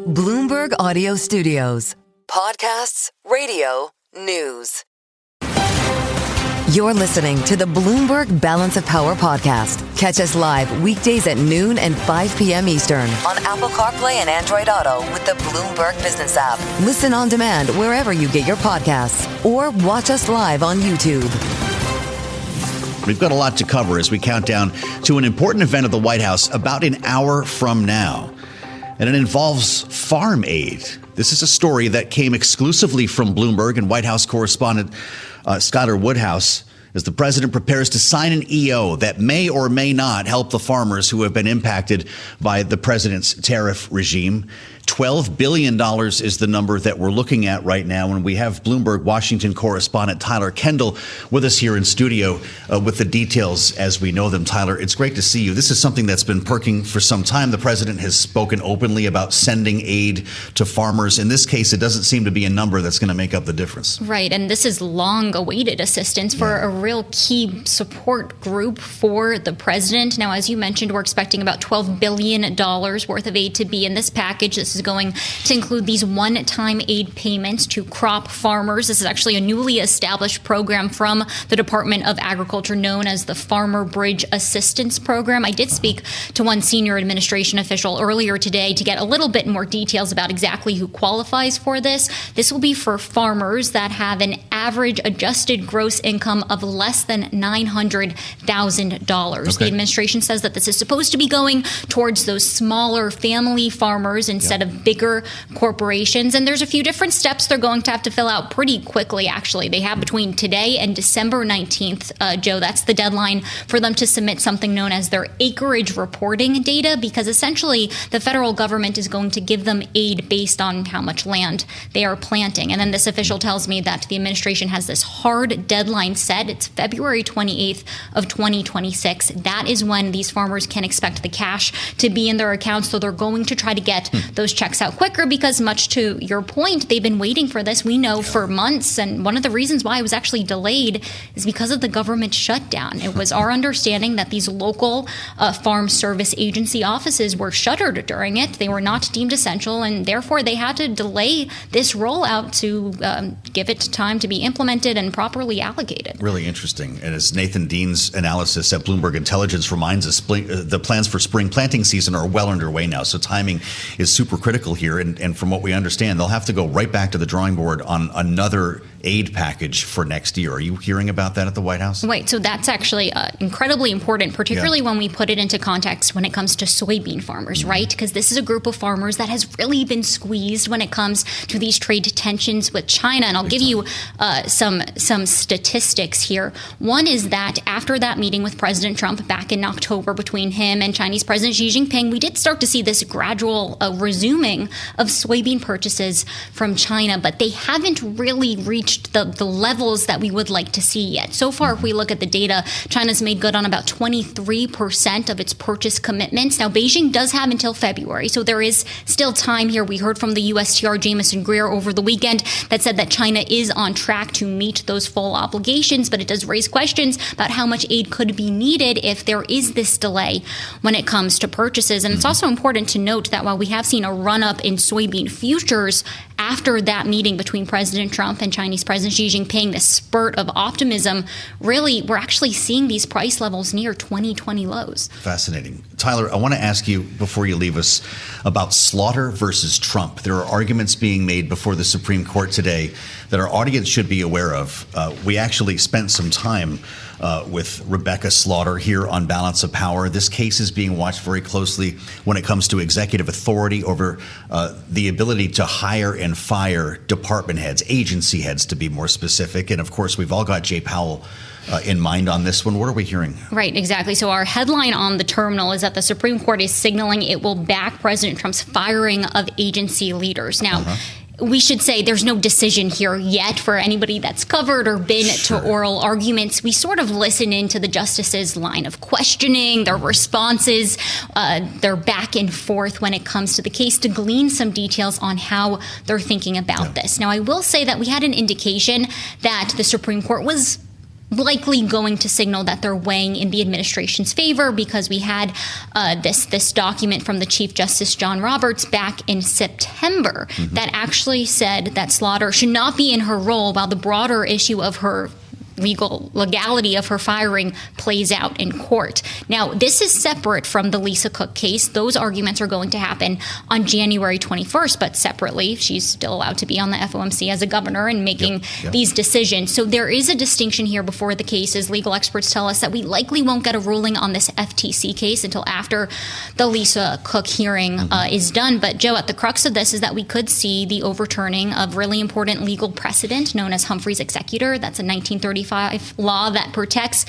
Bloomberg Audio Studios. Podcasts, radio, news. You're listening to the Bloomberg Balance of Power podcast. Catch us live weekdays at noon and 5 p.m. Eastern on Apple CarPlay and Android Auto with the Bloomberg Business app. Listen on demand wherever you get your podcasts or watch us live on YouTube. We've got a lot to cover as we count down to an important event at the White House about an hour from now. And it involves farm aid. This is a story that came exclusively from Bloomberg and White House correspondent Skylar Woodhouse as the president prepares to sign an EO that may or may not help the farmers who have been impacted by the president's tariff regime. $12 billion is the number that we're looking at right now. And we have Bloomberg Washington correspondent Tyler Kendall with us here in studio with the details as we know them. Tyler, it's great to see you. This is something that's been perking for some time. The president has spoken openly about sending aid to farmers. In this case, it doesn't seem to be a number that's going to make up the difference. Right. And this is long awaited assistance for a real key support group for the president. Now, as you mentioned, we're expecting about $12 billion worth of aid to be in this package. This is going to include these one-time aid payments to crop farmers. This is actually a newly established program from the Department of Agriculture known as the Farmer Bridge Assistance Program. I did speak to one senior administration official earlier today to get a little bit more details about exactly who qualifies for this. This will be for farmers that have an average adjusted gross income of less than $900,000. Okay. The administration says that this is supposed to be going towards those smaller family farmers instead of bigger corporations. And there's a few different steps they're going to have to fill out pretty quickly, actually. They have between today and December 19th, Joe, that's the deadline for them to submit something known as their acreage reporting data, because essentially the federal government is going to give them aid based on how much land they are planting. And then this official tells me that the administration has this hard deadline set. It's February 28th of 2026. That is when these farmers can expect the cash to be in their accounts. So they're going to try to get those checks out quicker because, much to your point, they've been waiting for this, we know, for months. And one of the reasons why it was actually delayed is because of the government shutdown. It was our understanding that these local farm service agency offices were shuttered during it. They were not deemed essential, and therefore they had to delay this rollout to give it time to be implemented and properly allocated. Really interesting. And as Nathan Dean's analysis at Bloomberg Intelligence reminds us, the plans for spring planting season are well underway now. So timing is super critical here. And from what we understand, they'll have to go right back to the drawing board on another aid package for next year. Are you hearing about that at the White House? Right. So that's actually incredibly important, particularly when we put it into context when it comes to soybean farmers, right? Because this is a group of farmers that has really been squeezed when it comes to these trade tensions with China. And I'll give you some statistics here. One is that after that meeting with President Trump back in October between him and Chinese President Xi Jinping, we did start to see this gradual resuming of soybean purchases from China, but they haven't really reached the levels that we would like to see yet. So far, if we look at the data, China's made good on about 23% of its purchase commitments. Now, Beijing does have until February, so there is still time here. We heard from the USTR Jamison Greer over the weekend that said that China is on track to meet those full obligations, but it does raise questions about how much aid could be needed if there is this delay when it comes to purchases. And it's also important to note that while we have seen a run-up in soybean futures after that meeting between President Trump and Chinese President Xi Jinping, this spurt of optimism, really, we're actually seeing these price levels near 2020 lows. Fascinating. Tyler, I want to ask you, before you leave us, about Slaughter versus Trump. There are arguments being made before the Supreme Court today that our audience should be aware of. We actually spent some time with Rebecca Slaughter here on Balance of Power. This case is being watched very closely when it comes to executive authority over the ability to hire and fire department heads, agency heads to be more specific. And of course, we've all got Jay Powell in mind on this one. What are we hearing? Right, exactly. So our headline on the terminal is that the Supreme Court is signaling it will back President Trump's firing of agency leaders. Now, we should say there's no decision here yet for anybody that's covered or been to oral arguments. We sort of listen into the justices' line of questioning, their responses, their back and forth when it comes to the case to glean some details on how they're thinking about this. Now, I will say that we had an indication that the Supreme Court was likely going to signal that they're weighing in the administration's favor, because we had this document from the Chief Justice John Roberts back in September that actually said that Slaughter should not be in her role while the broader issue of her legality of her firing plays out in court. Now, this is separate from the Lisa Cook case. Those arguments are going to happen on January 21st, but separately, she's still allowed to be on the FOMC as a governor and making these decisions. So there is a distinction here before the cases. Legal experts tell us that we likely won't get a ruling on this FTC case until after the Lisa Cook hearing is done. But Joe, at the crux of this is that we could see the overturning of really important legal precedent known as Humphrey's Executor. That's a 1935 law that protects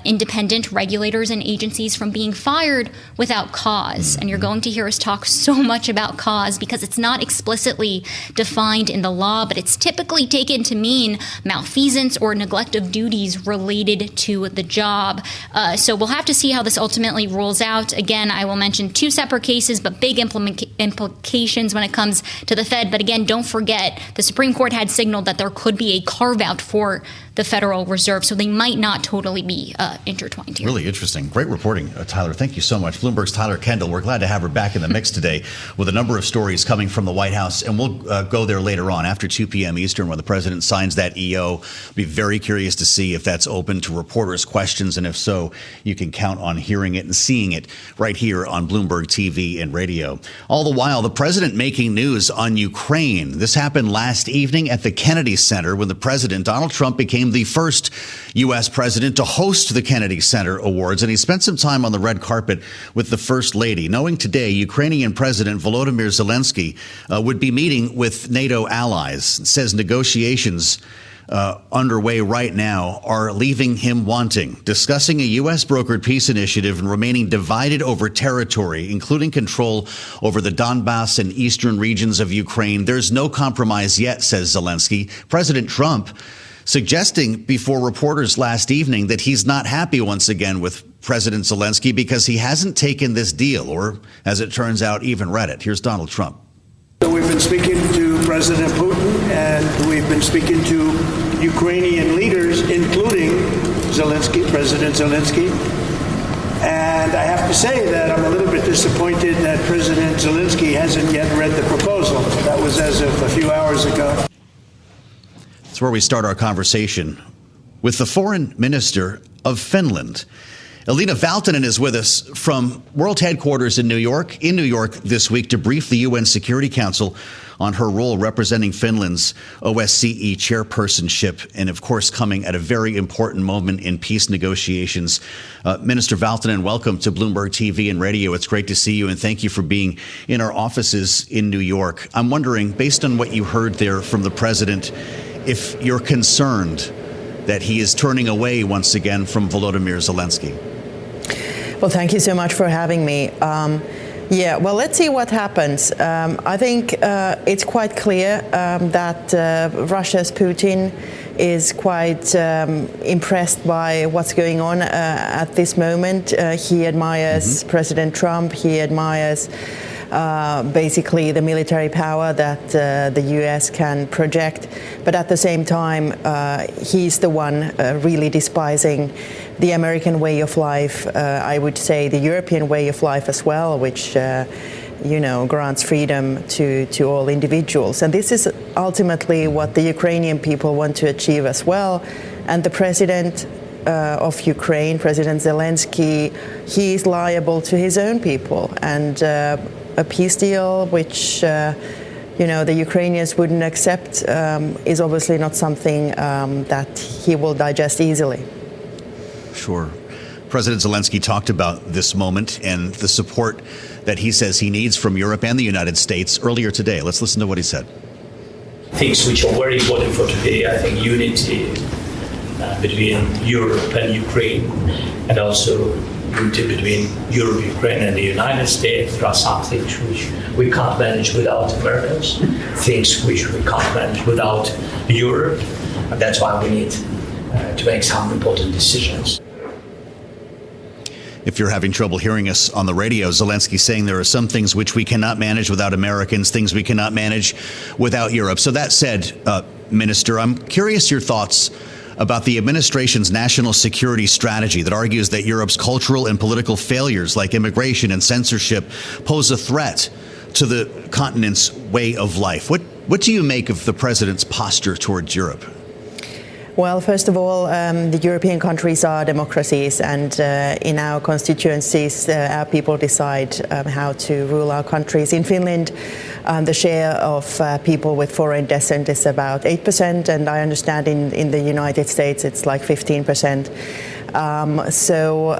independent regulators and agencies from being fired without cause. And you're going to hear us talk so much about cause because it's not explicitly defined in the law, but it's typically taken to mean malfeasance or neglect of duties related to the job. So we'll have to see how this ultimately rolls out. Again, I will mention two separate cases, but big implications when it comes to the Fed. But again, don't forget, the Supreme Court had signaled that there could be a carve-out for the Federal Reserve, so they might not totally be intertwined here. Really interesting. Great reporting, Tyler. Thank you so much. Bloomberg's Tyler Kendall. We're glad to have her back in the mix today with a number of stories coming from the White House, and we'll go there later on after 2 p.m. Eastern when the president signs that EO. Be very curious to see if that's open to reporters' questions, and if so, you can count on hearing it and seeing it right here on Bloomberg TV and radio. All the while, the president making news on Ukraine. This happened last evening at the Kennedy Center when the president, Donald Trump, became the first U.S. president to host the Kennedy Center Awards, and he spent some time on the red carpet with the First Lady, knowing today Ukrainian President Volodymyr Zelensky would be meeting with NATO allies. It says negotiations underway right now are leaving him wanting, discussing a U.S. brokered peace initiative and remaining divided over territory, including control over the Donbass and eastern regions of Ukraine. There's no compromise yet, says Zelensky. President Trump suggesting before reporters last evening that he's not happy once again with President Zelensky because he hasn't taken this deal or, as it turns out, even read it. Here's Donald Trump. So we've been speaking to President Putin, and we've been speaking to Ukrainian leaders, including Zelensky, President Zelensky. And I have to say that I'm a little bit disappointed that President Zelensky hasn't yet read the proposal. That was as of a few hours ago. That's where we start our conversation with the foreign minister of Finland. Elina Valtonen is with us from World Headquarters in New York this week to brief the UN Security Council on her role representing Finland's OSCE chairpersonship, and of course coming at a very important moment in peace negotiations. Minister Valtonen, welcome to Bloomberg TV and radio. It's great to see you, and thank you for being in our offices in New York. I'm wondering, based on what you heard there from the president, if you're concerned that he is turning away once again from Volodymyr Zelensky. Well, thank you so much for having me. Well, let's see what happens. I think it's quite clear that Russia's Putin is quite impressed by what's going on at this moment. He admires President Trump. He admires basically the military power that the U.S. can project. But at the same time, he's the one really despising the American way of life, I would say the European way of life as well, which grants freedom to all individuals. And this is ultimately what the Ukrainian people want to achieve as well. And the president of Ukraine, President Zelensky, he is liable to his own people. And a peace deal which the Ukrainians wouldn't accept is obviously not something that he will digest easily. Sure. President Zelensky talked about this moment and the support that he says he needs from Europe and the United States earlier today. Let's listen to what he said. Things which are very important for today, I think unity between Europe and Ukraine, and also unity between Europe, Ukraine, and the United States. There are some things which we can't manage without Americans, things which we can't manage without Europe, and that's why we need to make some important decisions. If you're having trouble hearing us on the radio, Zelensky saying there are some things which we cannot manage without Americans, things we cannot manage without Europe. So that said, Minister, I'm curious your thoughts about the administration's national security strategy that argues that Europe's cultural and political failures, like immigration and censorship, pose a threat to the continent's way of life. What do you make of the president's posture towards Europe? Well, first of all, the European countries are democracies, and in our constituencies, our people decide how to rule our countries. In Finland, the share of people with foreign descent is about 8%, and I understand in the United States it's like 15%. So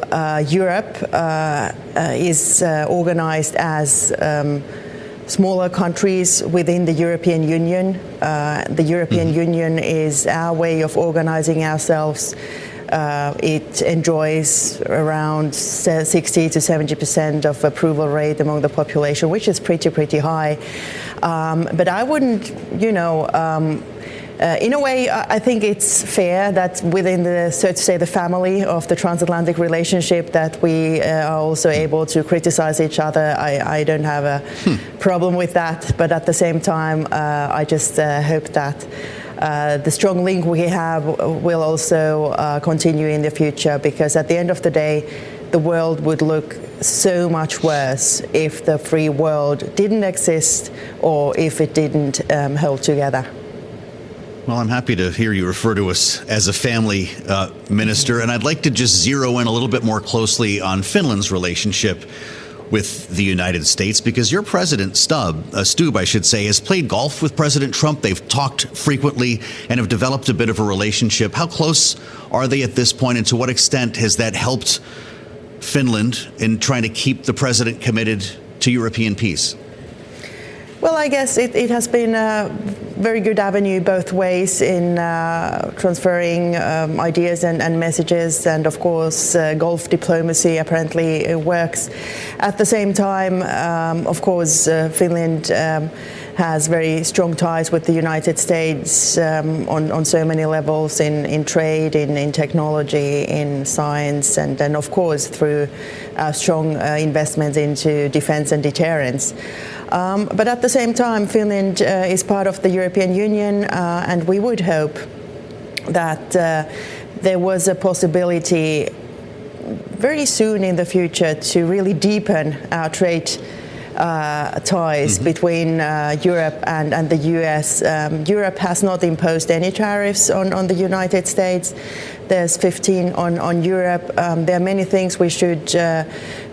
Europe is organized as smaller countries within the European Union. The European Union is our way of organizing ourselves. It enjoys around 60 to 70% of approval rate among the population, which is pretty high. But I wouldn't, in a way, I think it's fair that within the, so to say, the family of the transatlantic relationship that we are also able to criticize each other. I don't have a problem with that, but at the same time, I just hope that the strong link we have will also continue in the future, because at the end of the day, the world would look so much worse if the free world didn't exist or if it didn't hold together. Well, I'm happy to hear you refer to us as a family, Minister, and I'd like to just zero in a little bit more closely on Finland's relationship with the United States, because your president, Stubb, has played golf with President Trump. They've talked frequently and have developed a bit of a relationship. How close are they at this point, and to what extent has that helped Finland in trying to keep the president committed to European peace? Well, I guess it has been a very good avenue both ways in transferring ideas and messages, and of course Gulf diplomacy apparently works. At the same time, of course, Finland has very strong ties with the United States on so many levels, in trade, in technology, in science, and then of course through strong investments into defense and deterrence. But at the same time, Finland is part of the European Union, and we would hope that there was a possibility very soon in the future to really deepen our trade ties between Europe and the US. Europe has not imposed any tariffs on the United States. There's 15 on Europe. There are many things we should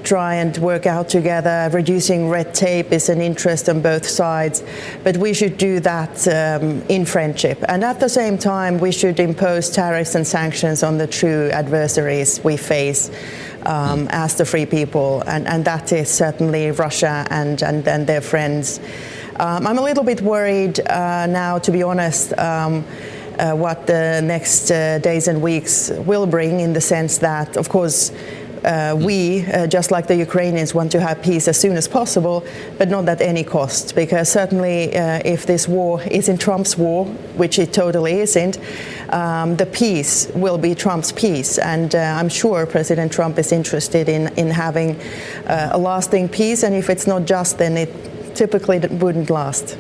try and work out together. Reducing red tape is an interest on both sides, but we should do that in friendship. And at the same time, we should impose tariffs and sanctions on the true adversaries we face as the free people, and that is certainly Russia and their friends. I'm a little bit worried now, to be honest, what the next days and weeks will bring, in the sense that, of course, we, just like the Ukrainians, want to have peace as soon as possible, but not at any cost. Because certainly if this war isn't Trump's war, which it totally isn't, the peace will be Trump's peace. And I'm sure President Trump is interested in having a lasting peace. And if it's not just, then it typically wouldn't last.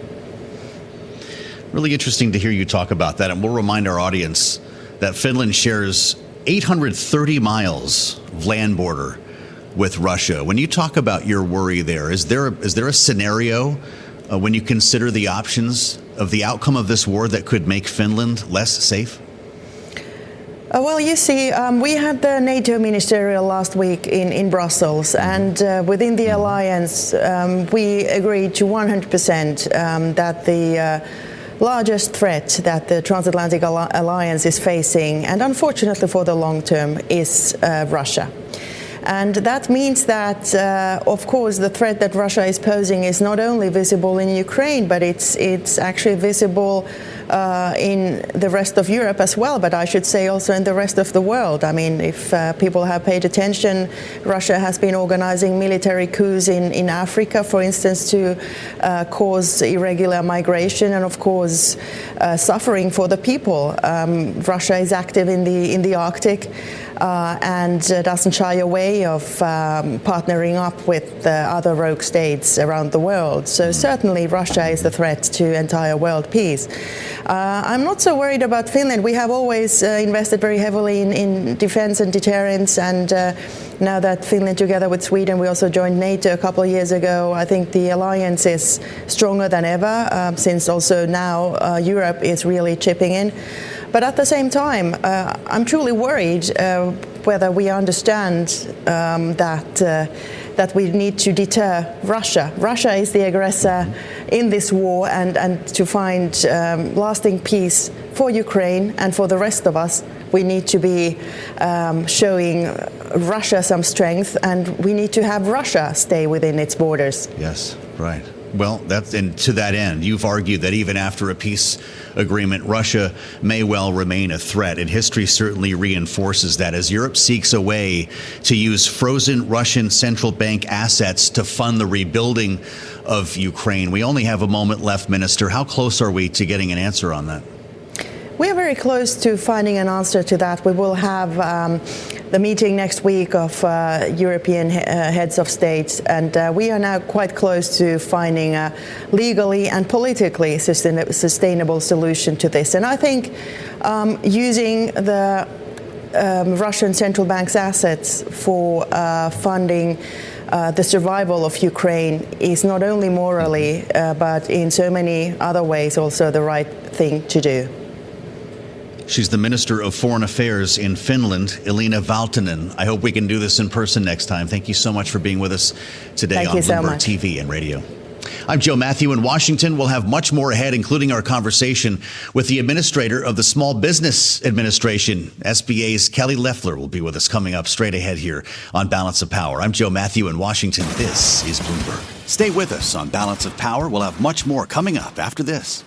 Really interesting to hear you talk about that. And we'll remind our audience that Finland shares 830 miles of land border with Russia. When you talk about your worry there, is there a scenario when you consider the options of the outcome of this war that could make Finland less safe? Well, you see, we had the NATO ministerial last week in Brussels, and within the alliance, we agreed to 100% that the largest threat that the transatlantic alliance is facing, and unfortunately for the long term, is Russia. And that means that, of course, the threat that Russia is posing is not only visible in Ukraine, but it's actually visible in the rest of Europe as well, but I should say also in the rest of the world. I mean, if people have paid attention, Russia has been organizing military coups in Africa, for instance, to cause irregular migration and, of course, suffering for the people. Russia is active in the Arctic. and doesn't shy away of partnering up with other rogue states around the world. So certainly Russia is a threat to entire world peace. I'm not so worried about Finland. We have always invested very heavily in defense and deterrence, and now that Finland, together with Sweden, we also joined NATO a couple of years ago, I think the alliance is stronger than ever, since also now Europe is really chipping in. But at the same time, I'm truly worried whether we understand that we need to deter Russia. Russia is the aggressor in this war, and to find lasting peace for Ukraine and for the rest of us, we need to be showing Russia some strength, and we need to have Russia stay within its borders. Yes, right. Well, and to that end, you've argued that even after a peace agreement, Russia may well remain a threat. And history certainly reinforces that as Europe seeks a way to use frozen Russian central bank assets to fund the rebuilding of Ukraine. We only have a moment left, Minister. How close are we to getting an answer on that? We are very close to finding an answer to that. We will have the meeting next week of European heads of states, and we are now quite close to finding a legally and politically sustainable solution to this. And I think using the Russian central bank's assets for funding the survival of Ukraine is not only morally, but in so many other ways also the right thing to do. She's the Minister of Foreign Affairs in Finland, Elina Valtonen. I hope we can do this in person next time. Thank you so much for being with us today on Bloomberg TV and radio. I'm Joe Mathieu in Washington. We'll have much more ahead, including our conversation with the administrator of the Small Business Administration. SBA's Kailey Loeffler will be with us coming up straight ahead here on Balance of Power. I'm Joe Mathieu in Washington. This is Bloomberg. Stay with us on Balance of Power. We'll have much more coming up after this.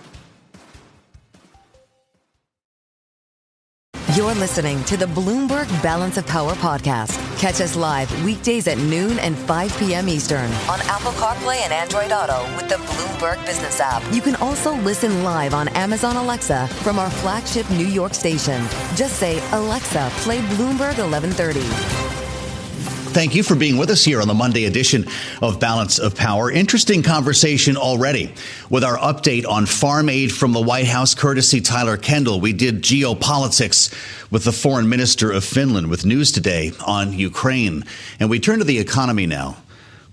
You're listening to the Bloomberg Balance of Power podcast. Catch us live weekdays at noon and 5 p.m. Eastern on Apple CarPlay and Android Auto with the Bloomberg Business app. You can also listen live on Amazon Alexa from our flagship New York station. Just say, Alexa, play Bloomberg 1130. Thank you for being with us here on the Monday edition of Balance of Power. Interesting conversation already with our update on farm aid from the White House, courtesy Tyler Kendall. We did geopolitics with the foreign minister of Finland with news today on Ukraine. And we turn to the economy now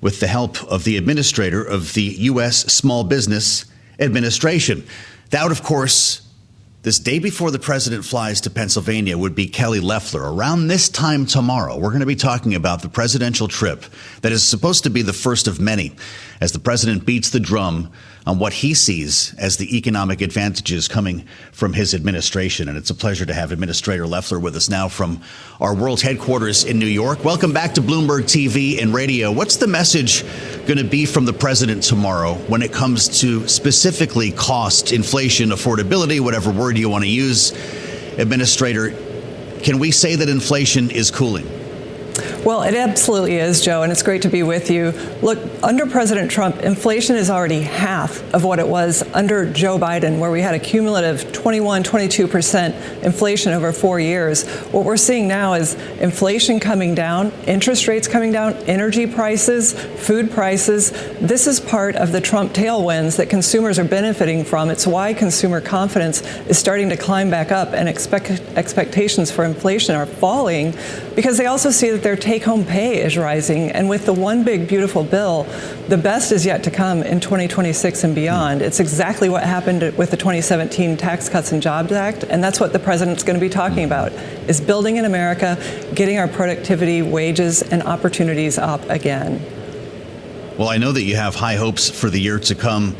with the help of the administrator of the U.S. Small Business Administration. That would, of course, this day before the president flies to Pennsylvania would be Kailey Loeffler. Around this time tomorrow, we're going to be talking about the presidential trip that is supposed to be the first of many as the president beats the drum on what he sees as the economic advantages coming from his administration. And it's a pleasure to have Administrator Loeffler with us now from our world headquarters in New York. Welcome back to Bloomberg TV and radio. What's the message going to be from the president tomorrow when it comes to specifically cost, inflation, affordability, whatever word you want to use? Administrator, can we say that inflation is cooling? Well, it absolutely is, Joe, and it's great to be with you. Look, under President Trump, inflation is already half of what it was under Joe Biden, where we had a cumulative 22% inflation over 4 years. What we're seeing now is inflation coming down, interest rates coming down, energy prices, food prices. This is part of the Trump tailwinds that consumers are benefiting from. It's why consumer confidence is starting to climb back up and expectations for inflation are falling, because they also see that their take-home pay is rising. And with the one big beautiful bill, the best is yet to come in 2026 and beyond. It's exactly what happened with the 2017 Tax Cuts and Jobs Act, and that's what the president's going to be talking about, is building in America, getting our productivity, wages, and opportunities up again. Well, I know that you have high hopes for the year to come.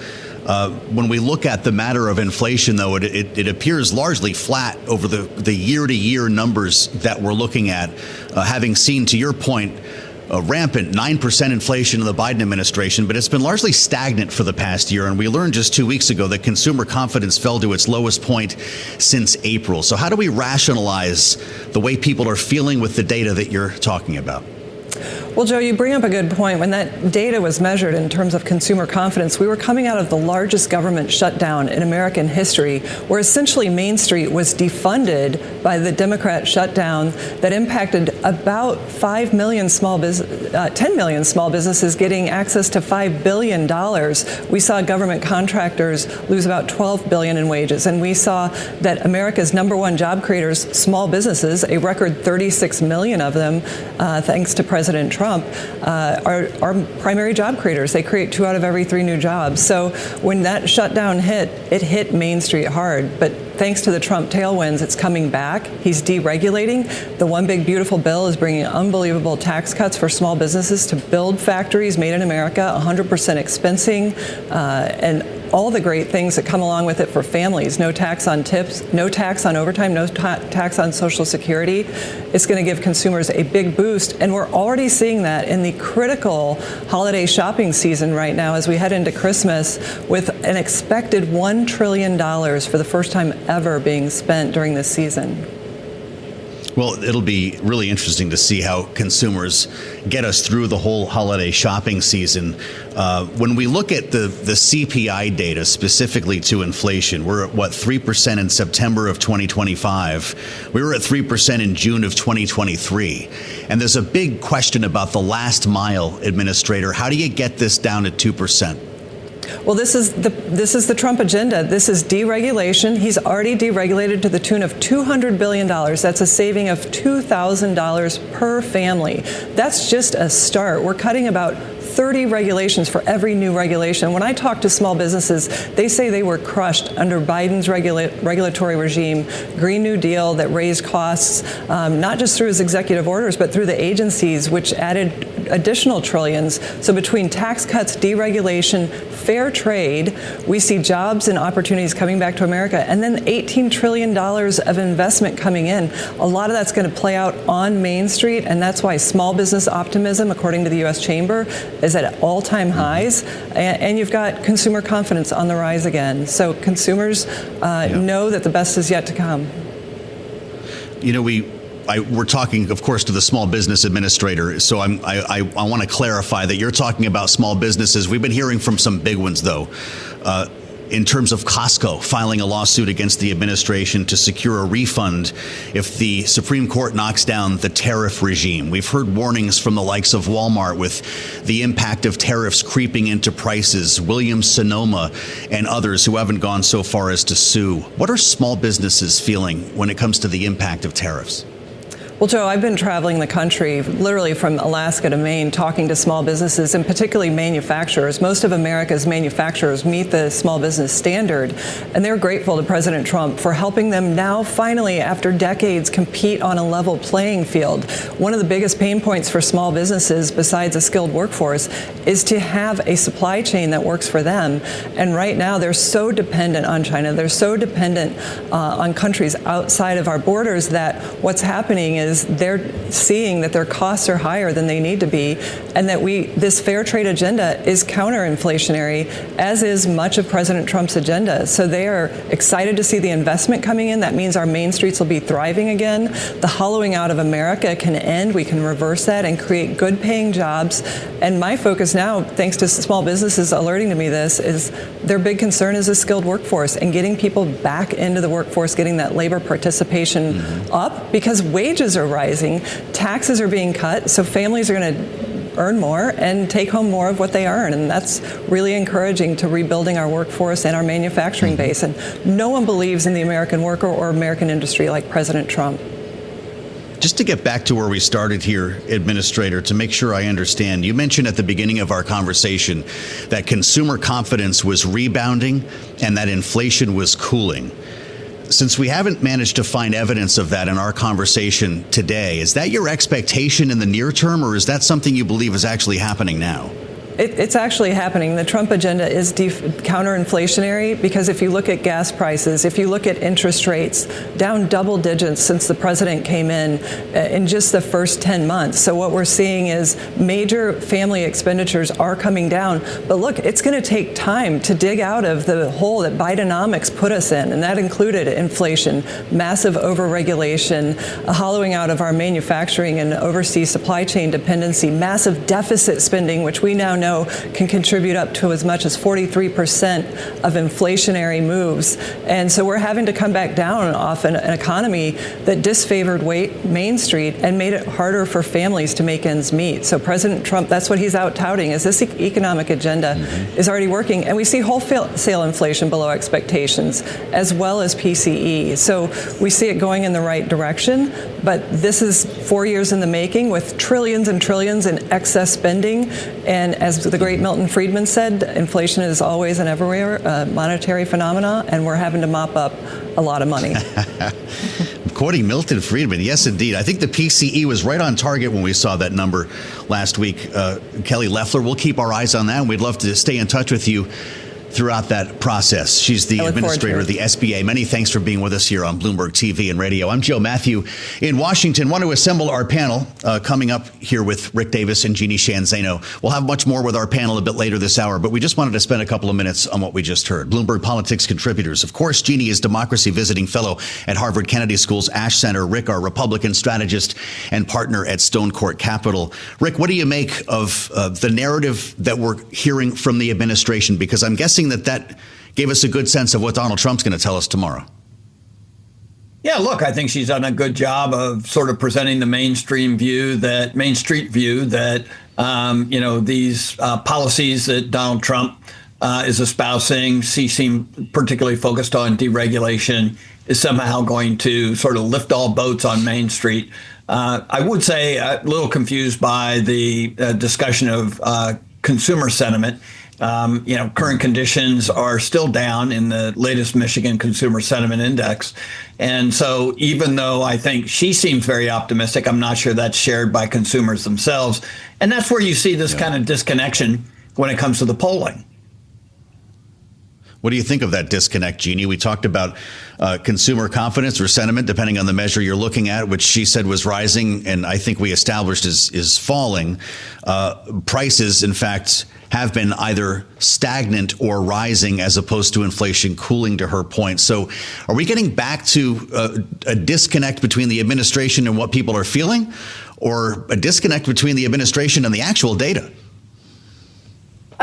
When we look at the matter of inflation, though, it appears largely flat over the year-to-year numbers that we're looking at, having seen, to your point, rampant 9% inflation in the Biden administration, but it's been largely stagnant for the past year. And we learned just 2 weeks ago that consumer confidence fell to its lowest point since April. So how do we rationalize the way people are feeling with the data that you're talking about? Well, Joe, you bring up a good point. When that data was measured in terms of consumer confidence, we were coming out of the largest government shutdown in American history, where essentially Main Street was defunded by the Democrat shutdown that impacted about 10 million small businesses getting access to $5 billion. We saw government contractors lose about $12 billion in wages, and we saw that America's number one job creators, small businesses, a record 36 million of them, thanks to President Trump, are primary job creators. They create 2 out of every 3 new jobs. So when that shutdown hit, it hit Main Street hard. But thanks to the Trump tailwinds, it's coming back. He's deregulating. The One Big Beautiful Bill is bringing unbelievable tax cuts for small businesses to build factories made in America, 100% expensing, and all the great things that come along with it for families. No tax on tips, no tax on overtime, no tax on Social Security. It's going to give consumers a big boost. And we're already seeing that in the critical holiday shopping season right now as we head into Christmas, with an expected $1 trillion for the first time ever being spent during this season. Well, it'll be really interesting to see how consumers get us through the whole holiday shopping season. When we look at the CPI data specifically to inflation, we're at, 3% in September of 2025. We were at 3% in June of 2023. And there's a big question about the last mile, Administrator. How do you get this down to 2%? Well, this is the Trump agenda. This is deregulation. He's already deregulated to the tune of $200 billion. That's a saving of $2,000 per family. That's just a start. We're cutting about 30 regulations for every new regulation. When I talk to small businesses, they say they were crushed under Biden's regulatory regime, Green New Deal that raised costs, not just through his executive orders, but through the agencies, which added additional trillions. So between tax cuts, deregulation, fair trade, we see jobs and opportunities coming back to America, and then $18 trillion of investment coming in. A lot of that's going to play out on Main Street, and that's why small business optimism, according to the U.S. Chamber, is at all-time highs, and you've got consumer confidence on the rise again. So consumers know that the best is yet to come. You know, we're talking, of course, to the Small Business Administrator. So I want to clarify that you're talking about small businesses. We've been hearing from some big ones, though, in terms of Costco filing a lawsuit against the administration to secure a refund if the Supreme Court knocks down the tariff regime. We've heard warnings from the likes of Walmart with the impact of tariffs creeping into prices, Williams-Sonoma, and others who haven't gone so far as to sue. What are small businesses feeling when it comes to the impact of tariffs? Well, Joe, I've been traveling the country, literally from Alaska to Maine, talking to small businesses and particularly manufacturers. Most of America's manufacturers meet the small business standard, and they're grateful to President Trump for helping them now finally, after decades, compete on a level playing field. One of the biggest pain points for small businesses, besides a skilled workforce, is to have a supply chain that works for them. And right now, they're so dependent on China. They're so dependent on countries outside of our borders that what's happening is they're seeing that their costs are higher than they need to be, and that this fair trade agenda is counter-inflationary, as is much of President Trump's agenda. So they are excited to see the investment coming in. That means our main streets will be thriving again. The hollowing out of America can end. We can reverse that and create good-paying jobs. And my focus now, thanks to small businesses alerting to me this, is their big concern is a skilled workforce and getting people back into the workforce, getting that labor participation up, because wages are rising, taxes are being cut, so families are going to earn more and take home more of what they earn. And that's really encouraging to rebuilding our workforce and our manufacturing base. And no one believes in the American worker or American industry like President Trump. Just to get back to where we started here, Administrator, to make sure I understand, you mentioned at the beginning of our conversation that consumer confidence was rebounding and that inflation was cooling. Since we haven't managed to find evidence of that in our conversation today, is that your expectation in the near term, or is that something you believe is actually happening now? It's actually happening. The Trump agenda is counter-inflationary because if you look at gas prices, if you look at interest rates, down double digits since the president came in just the first 10 months. So what we're seeing is major family expenditures are coming down. But look, it's going to take time to dig out of the hole that Bidenomics put us in, and that included inflation, massive overregulation, a hollowing out of our manufacturing and overseas supply chain dependency, massive deficit spending, which we now know can contribute up to as much as 43% of inflationary moves. And so we're having to come back down off an economy that disfavored Main Street and made it harder for families to make ends meet. So President Trump, that's what he's out touting, is this economic agenda is already working. And we see wholesale inflation below expectations, as well as PCE. So we see it going in the right direction. But this is 4 years in the making with trillions and trillions in excess spending. And as the great Milton Friedman said, inflation is always and everywhere a monetary phenomena, and we're having to mop up a lot of money. Quoting Milton Friedman, yes, indeed. I think the PCE was right on target when we saw that number last week. Kelly Loeffler, we'll keep our eyes on that, and we'd love to stay in touch with you throughout that process. She's the administrator of the SBA. Many thanks for being with us here on Bloomberg TV and radio. I'm Joe Mathieu in Washington. Want to assemble our panel coming up here with Rick Davis and Jeannie Sheehan Zaino. We'll have much more with our panel a bit later this hour, but we just wanted to spend a couple of minutes on what we just heard. Bloomberg Politics contributors. Of course, Jeannie is Democracy Visiting Fellow at Harvard Kennedy School's Ash Center. Rick, our Republican strategist and partner at Stone Court Capital. Rick, what do you make of the narrative that we're hearing from the administration? Because I'm guessing that gave us a good sense of what Donald Trump's going to tell us tomorrow. Yeah, look, I think she's done a good job of sort of presenting the Main Street view that these policies that Donald Trump is espousing, she seemed particularly focused on deregulation, is somehow going to sort of lift all boats on Main Street. I would say a little confused by the discussion of consumer sentiment. Current conditions are still down in the latest Michigan Consumer Sentiment Index. And so even though I think she seems very optimistic, I'm not sure that's shared by consumers themselves. And that's where you see this kind of disconnection when it comes to the polling. What do you think of that disconnect, Jeannie? We talked about consumer confidence or sentiment, depending on the measure you're looking at, which she said was rising, and I think we established is falling. Prices, in fact, have been either stagnant or rising as opposed to inflation cooling, to her point. So are we getting back to a disconnect between the administration and what people are feeling, or a disconnect between the administration and the actual data?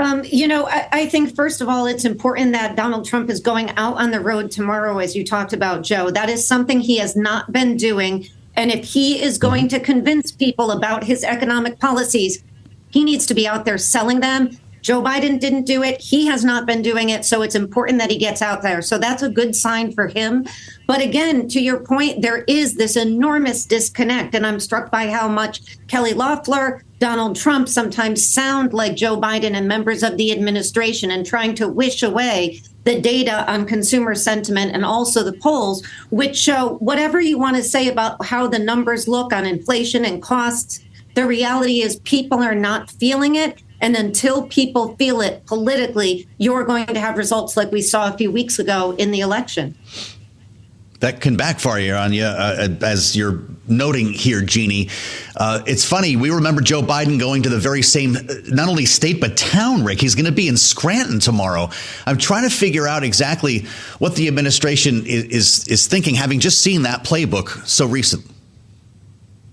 I think, first of all, it's important that Donald Trump is going out on the road tomorrow, as you talked about, Joe. That is something he has not been doing. And if he is going to convince people about his economic policies, he needs to be out there selling them. Joe Biden didn't do it. He has not been doing it. So it's important that he gets out there. So that's a good sign for him. But again, to your point, there is this enormous disconnect. And I'm struck by how much Kelly Loeffler, Donald Trump sometimes sound like Joe Biden and members of the administration, and trying to wish away the data on consumer sentiment and also the polls, which show whatever you want to say about how the numbers look on inflation and costs. The reality is people are not feeling it. And until people feel it politically, you're going to have results like we saw a few weeks ago in the election. That can backfire on you, as you're noting here, Jeannie. It's funny. We remember Joe Biden going to the very same, not only state, but town, Rick. He's going to be in Scranton tomorrow. I'm trying to figure out exactly what the administration is thinking, having just seen that playbook so recently.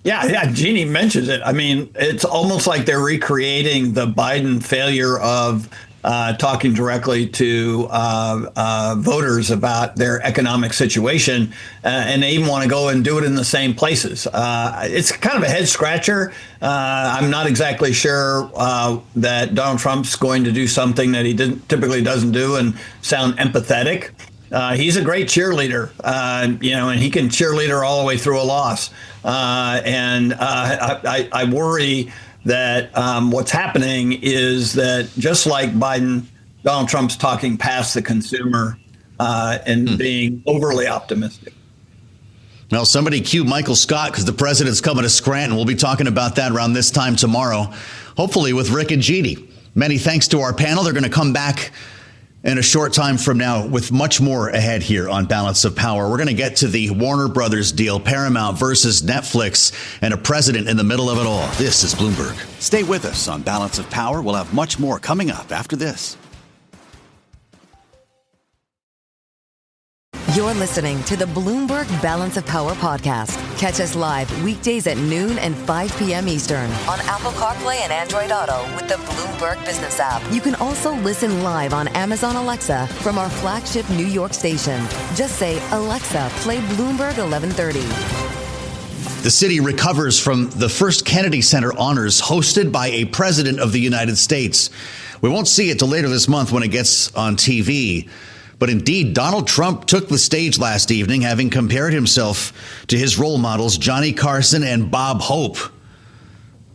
Yeah, Jeannie mentions it. I mean, it's almost like they're recreating the Biden failure of talking directly to voters about their economic situation, and they even want to go and do it in the same places. It's kind of a head scratcher. I'm not exactly sure that Donald Trump's going to do something that he typically doesn't do and sound empathetic. He's a great cheerleader, and he can cheerleader all the way through a loss. I worry that what's happening is that just like Biden, Donald Trump's talking past the consumer and being overly optimistic. Well, somebody cue Michael Scott, because the president's coming to Scranton. We'll be talking about that around this time tomorrow, hopefully with Rick and Jeannie. Many thanks to our panel. They're going to come back in a short time from now with much more ahead here on Balance of Power. We're going to get to the Warner Brothers deal, Paramount versus Netflix, and a president in the middle of it all. This is Bloomberg. Stay with us on Balance of Power. We'll have much more coming up after this. You're listening to the Bloomberg Balance of Power podcast. Catch us live weekdays at noon and 5 p.m. Eastern on Apple CarPlay and Android Auto with the Bloomberg Business app. You can also listen live on Amazon Alexa from our flagship New York station. Just say, Alexa, play Bloomberg 1130. The city recovers from the first Kennedy Center honors hosted by a president of the United States. We won't see it till later this month when it gets on TV. But indeed, Donald Trump took the stage last evening, having compared himself to his role models, Johnny Carson and Bob Hope.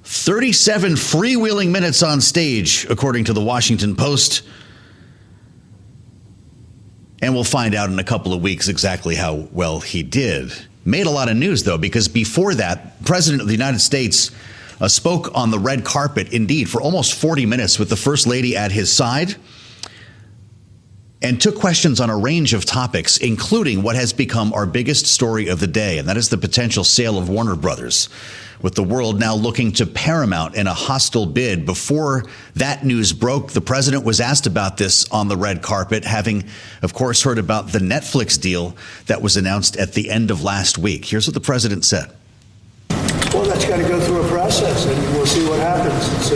37 freewheeling minutes on stage, according to the Washington Post. And we'll find out in a couple of weeks exactly how well he did. Made a lot of news, though, because before that, the President of the United States spoke on the red carpet, indeed, for almost 40 minutes with the First Lady at his side, and took questions on a range of topics, including what has become our biggest story of the day, and that is the potential sale of Warner Brothers, with the world now looking to Paramount in a hostile bid. Before that news broke, the president was asked about this on the red carpet, having, of course, heard about the Netflix deal that was announced at the end of last week. Here's what the president said. Well, that's got to go through a process, and we'll see what happens.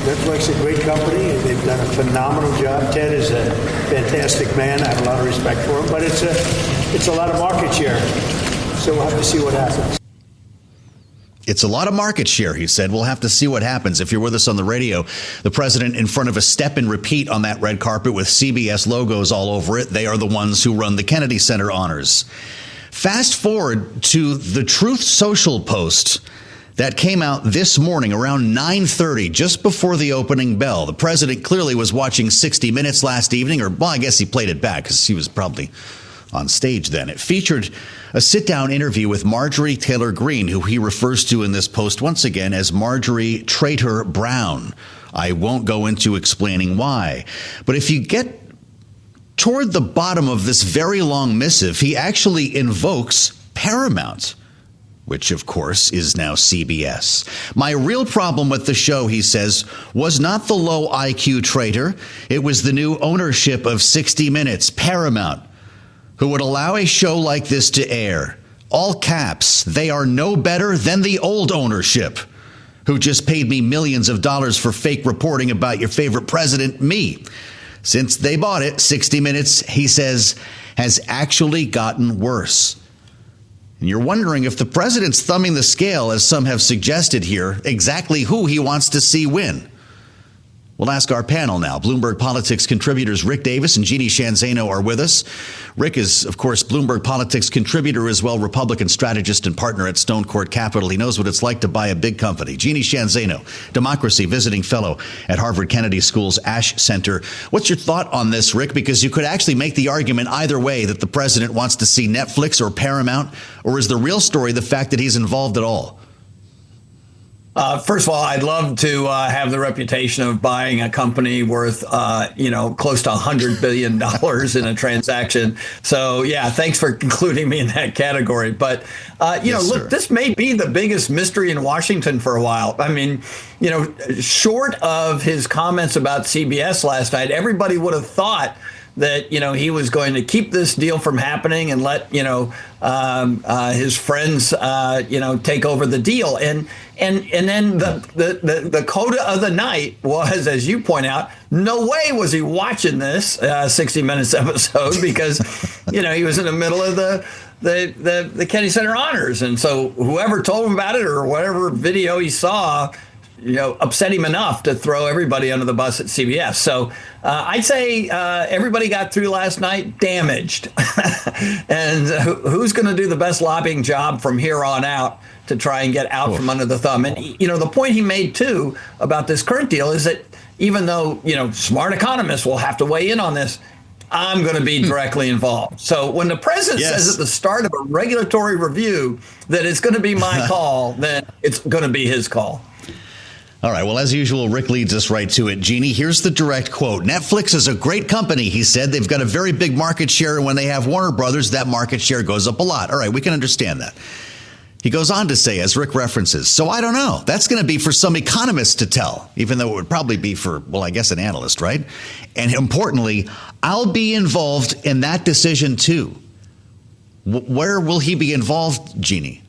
Netflix is a great company, and they've done a phenomenal job. Ted is a fantastic man. I have a lot of respect for him, but it's a lot of market share, so we'll have to see what happens. It's a lot of market share, he said. We'll have to see what happens. If you're with us on the radio, the president in front of a step and repeat on that red carpet with CBS logos all over it. They are the ones who run the Kennedy Center honors. Fast forward to the Truth Social post that came out this morning around 9:30, just before the opening bell. The president clearly was watching 60 Minutes last evening, or, well, I guess he played it back because he was probably on stage then. It featured a sit-down interview with Marjorie Taylor Greene, who he refers to in this post once again as Marjorie Traitor Brown. I won't go into explaining why. But if you get toward the bottom of this very long missive, he actually invokes Paramount, which, of course, is now CBS. My real problem with the show, he says, was not the low IQ traitor. It was the new ownership of 60 Minutes, Paramount, who would allow a show like this to air. All caps, they are no better than the old ownership, who just paid me millions of dollars for fake reporting about your favorite president, me. Since they bought it, 60 Minutes, he says, has actually gotten worse. And you're wondering if the president's thumbing the scale, as some have suggested here, exactly who he wants to see win. We'll ask our panel now. Bloomberg Politics contributors Rick Davis and Jeannie Shanzano are with us. Rick is, of course, Bloomberg Politics contributor as well, Republican strategist and partner at Stone Court Capital. He knows what it's like to buy a big company. Jeannie Shanzano, Democracy visiting fellow at Harvard Kennedy School's Ash Center. What's your thought on this, Rick? Because you could actually make the argument either way, that the president wants to see Netflix or Paramount, or is the real story the fact that he's involved at all? First of all, I'd love to have the reputation of buying a company worth, close to $100 billion in a transaction. So, yeah, thanks for including me in that category. But, look, this may be the biggest mystery in Washington for a while. I mean, short of his comments about CBS last night, everybody would have thought that, he was going to keep this deal from happening and let, his friends, take over the deal. And then the coda of the night was, as you point out, no way was he watching this 60 Minutes episode because, he was in the middle of the Kennedy Center honors. And so whoever told him about it or whatever video he saw, upset him enough to throw everybody under the bus at CBS. So I'd say everybody got through last night damaged. And who's going to do the best lobbying job from here on out to try and get out from under the thumb? And, the point he made, too, about this current deal is that even though, smart economists will have to weigh in on this, I'm going to be directly involved. So when the president says at the start of a regulatory review that it's going to be my call, then it's going to be his call. All right. Well, as usual, Rick leads us right to it. Jeannie, here's the direct quote. Netflix is a great company, he said. They've got a very big market share. And when they have Warner Brothers, that market share goes up a lot. All right. We can understand that. He goes on to say, as Rick references, so I don't know. That's going to be for some economists to tell, even though it would probably be for, well, I guess an analyst, right? And importantly, I'll be involved in that decision, too. Where will he be involved, Jeannie?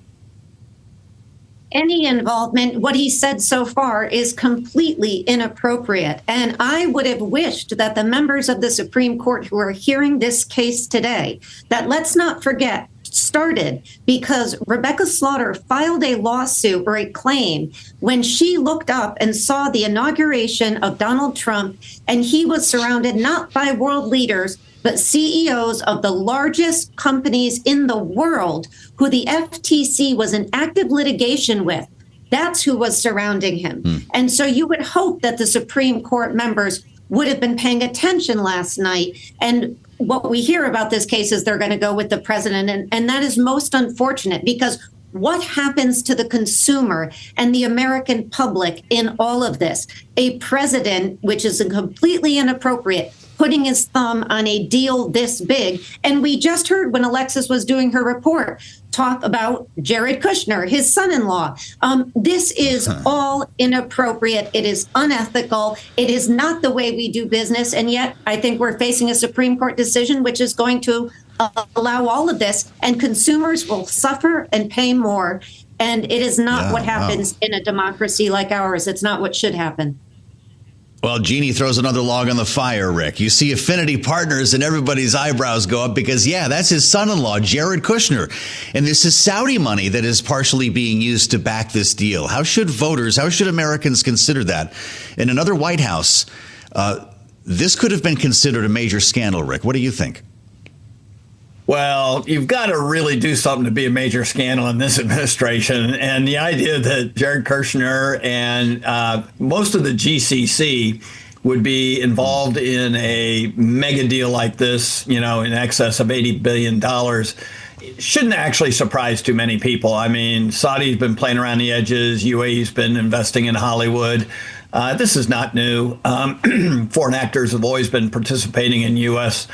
Any involvement, what he said so far, is completely inappropriate. And I would have wished that the members of the Supreme Court who are hearing this case today, that let's not forget, started because Rebecca Slaughter filed a lawsuit or a claim when she looked up and saw the inauguration of Donald Trump, and he was surrounded not by world leaders, but CEOs of the largest companies in the world who the FTC was in active litigation with. That's who was surrounding him. And so you would hope that the Supreme Court members would have been paying attention last night. And what we hear about this case is they're going to go with the president. And that is most unfortunate, because what happens to the consumer and the American public in all of this? A president, which is completely inappropriate, putting his thumb on a deal this big. And we just heard when Alexis was doing her report talk about Jared Kushner, his son-in-law. This is all inappropriate. It is unethical. It is not the way we do business. And yet I think we're facing a Supreme Court decision which is going to allow all of this, and consumers will suffer and pay more. And it is not what happens in a democracy like ours. It's not what should happen. Well, Jeannie throws another log on the fire, Rick. You see affinity partners and everybody's eyebrows go up because, that's his son-in-law, Jared Kushner. And this is Saudi money that is partially being used to back this deal. How should Americans consider that? In another White House, this could have been considered a major scandal, Rick. What do you think? Well, you've got to really do something to be a major scandal in this administration. And the idea that Jared Kushner and most of the GCC would be involved in a mega deal like this, in excess of $80 billion, shouldn't actually surprise too many people. I mean, Saudi's been playing around the edges. UAE's been investing in Hollywood. This is not new. Foreign actors have always been participating in U.S.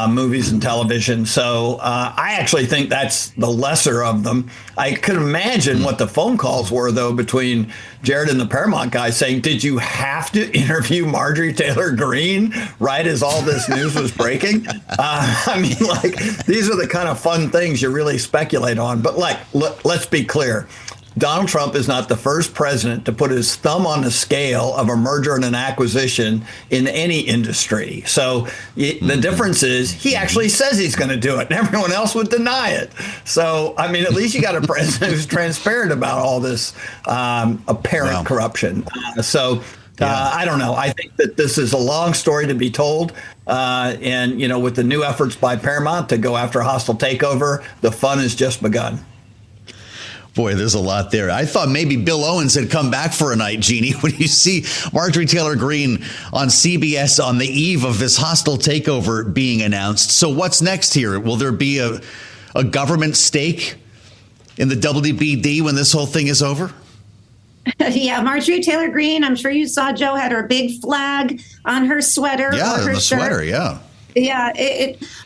Movies and television. So I actually think that's the lesser of them. I could imagine what the phone calls were, though, between Jared and the Paramount guy saying, did you have to interview Marjorie Taylor Greene right as all this news was breaking? These are the kind of fun things you really speculate on. But let's be clear. Donald Trump is not the first president to put his thumb on the scale of a merger and an acquisition in any industry. So the difference is he actually says he's going to do it, and everyone else would deny it. So, at least you got a president who's transparent about all this apparent corruption. I don't know. I think that this is a long story to be told. And, with the new efforts by Paramount to go after a hostile takeover, the fun has just begun. Boy, there's a lot there. I thought maybe Bill Owens had come back for a night, Jeannie, when you see Marjorie Taylor Greene on CBS on the eve of this hostile takeover being announced. So what's next here? Will there be a government stake in the WBD when this whole thing is over? Yeah, Marjorie Taylor Greene, I'm sure you saw, Joe, had her big flag on her sweater. Yeah, or her the shirt. Sweater, yeah. Yeah,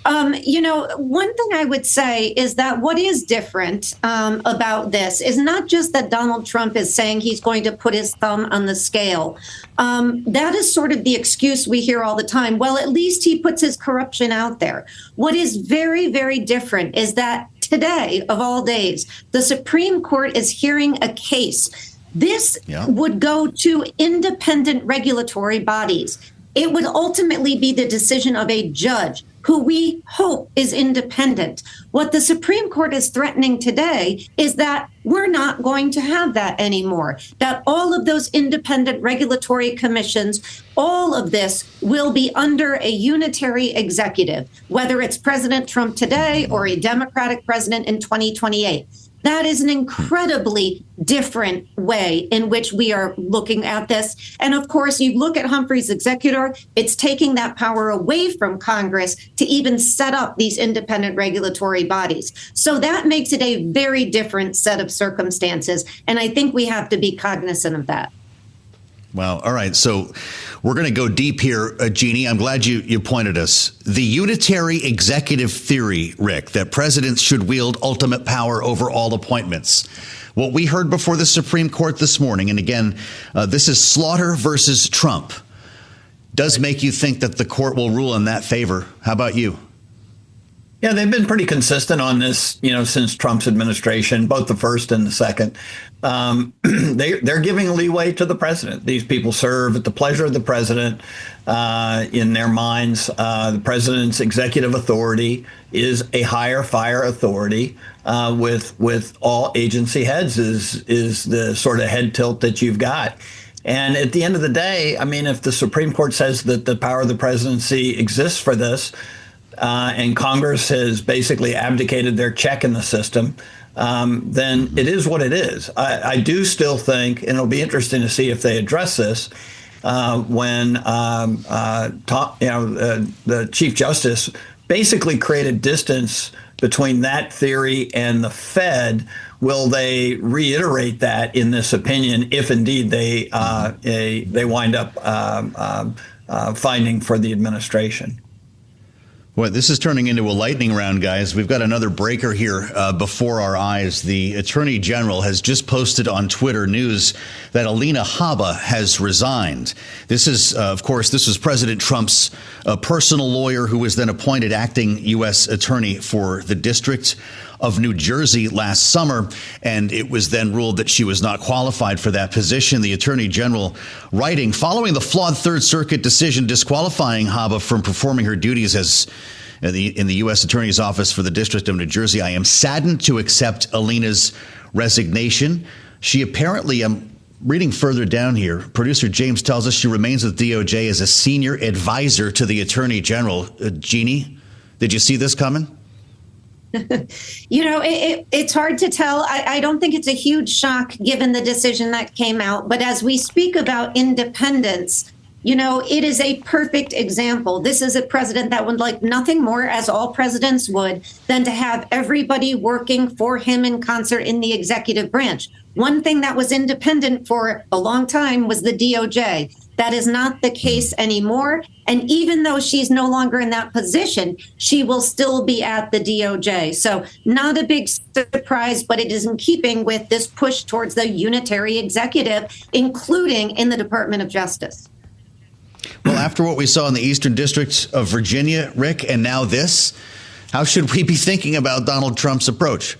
one thing I would say is that what is different about this is not just that Donald Trump is saying he's going to put his thumb on the scale. That is sort of the excuse we hear all the time. Well, at least he puts his corruption out there. What is very, very different is that today, of all days, the Supreme Court is hearing a case. This would go to independent regulatory bodies. It would ultimately be the decision of a judge who we hope is independent. What the Supreme Court is threatening today is that we're not going to have that anymore, that all of those independent regulatory commissions, all of this will be under a unitary executive, whether it's President Trump today or a Democratic president in 2028. That is an incredibly different way in which we are looking at this. And of course, you look at Humphrey's executor, it's taking that power away from Congress to even set up these independent regulatory bodies. So that makes it a very different set of circumstances. And I think we have to be cognizant of that. Wow. All right. So we're going to go deep here, Jeannie. I'm glad you pointed us. The unitary executive theory, Rick, that presidents should wield ultimate power over all appointments. What we heard before the Supreme Court this morning, and again, this is Slaughter versus Trump, does make you think that the court will rule in that favor. How about you? Yeah, they've been pretty consistent on this, since Trump's administration, both the first and the second. They're giving leeway to the president. These people serve at the pleasure of the president. In their minds, the president's executive authority is a higher fire authority with all agency heads is the sort of head tilt that you've got. And at the end of the day, I mean, if the Supreme Court says that the power of the presidency exists for this, and Congress has basically abdicated their check in the system, then it is what it is. I do still think, and it'll be interesting to see if they address this, when the Chief Justice basically created distance between that theory and the Fed. Will they reiterate that in this opinion if indeed they wind up finding for the administration? Well, this is turning into a lightning round, guys. We've got another breaker here before our eyes. The Attorney General has just posted on Twitter news that Alina Habba has resigned. This is, of course, this was President Trump's personal lawyer who was then appointed acting U.S. attorney for the District of New Jersey last summer, and it was then ruled that she was not qualified for that position. The Attorney General writing, following the flawed Third Circuit decision disqualifying Habba from performing her duties as in the U.S. Attorney's Office for the District of New Jersey, I am saddened to accept Alina's resignation. She apparently, I'm reading further down here, producer James tells us she remains with DOJ as a senior advisor to the Attorney General. Jeannie, did you see this coming? It's hard to tell. I don't think it's a huge shock given the decision that came out. But as we speak about independence, it is a perfect example. This is a president that would like nothing more, as all presidents would, than to have everybody working for him in concert in the executive branch. One thing that was independent for a long time was the DOJ. That is not the case anymore. And even though she's no longer in that position, she will still be at the DOJ. So not a big surprise, but it is in keeping with this push towards the unitary executive, including in the Department of Justice. Well, after what we saw in the Eastern District of Virginia, Rick, and now this, how should we be thinking about Donald Trump's approach?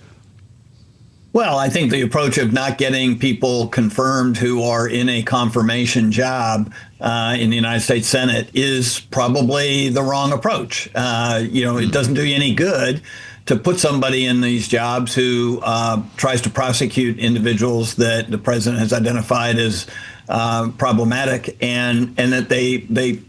Well, I think the approach of not getting people confirmed who are in a confirmation job in the United States Senate is probably the wrong approach. It doesn't do you any good to put somebody in these jobs who tries to prosecute individuals that the president has identified as problematic, and that they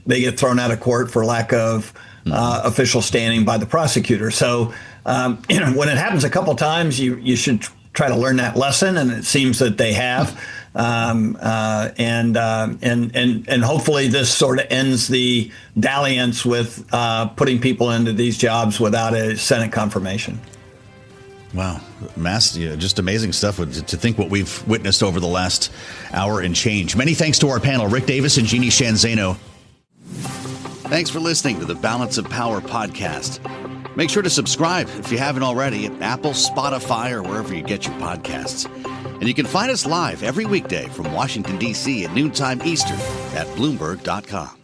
get thrown out of court for lack of official standing by the prosecutor. So when it happens a couple times, you should try to learn that lesson, and it seems that they have. And hopefully this sort of ends the dalliance with putting people into these jobs without a Senate confirmation. Wow. Just amazing stuff to think what we've witnessed over the last hour and change. Many thanks to our panel, Rick Davis and Jeannie Shanzano. Thanks for listening to the Balance of Power podcast. Make sure to subscribe if you haven't already at Apple, Spotify, or wherever you get your podcasts. And you can find us live every weekday from Washington, D.C. at noontime Eastern at Bloomberg.com.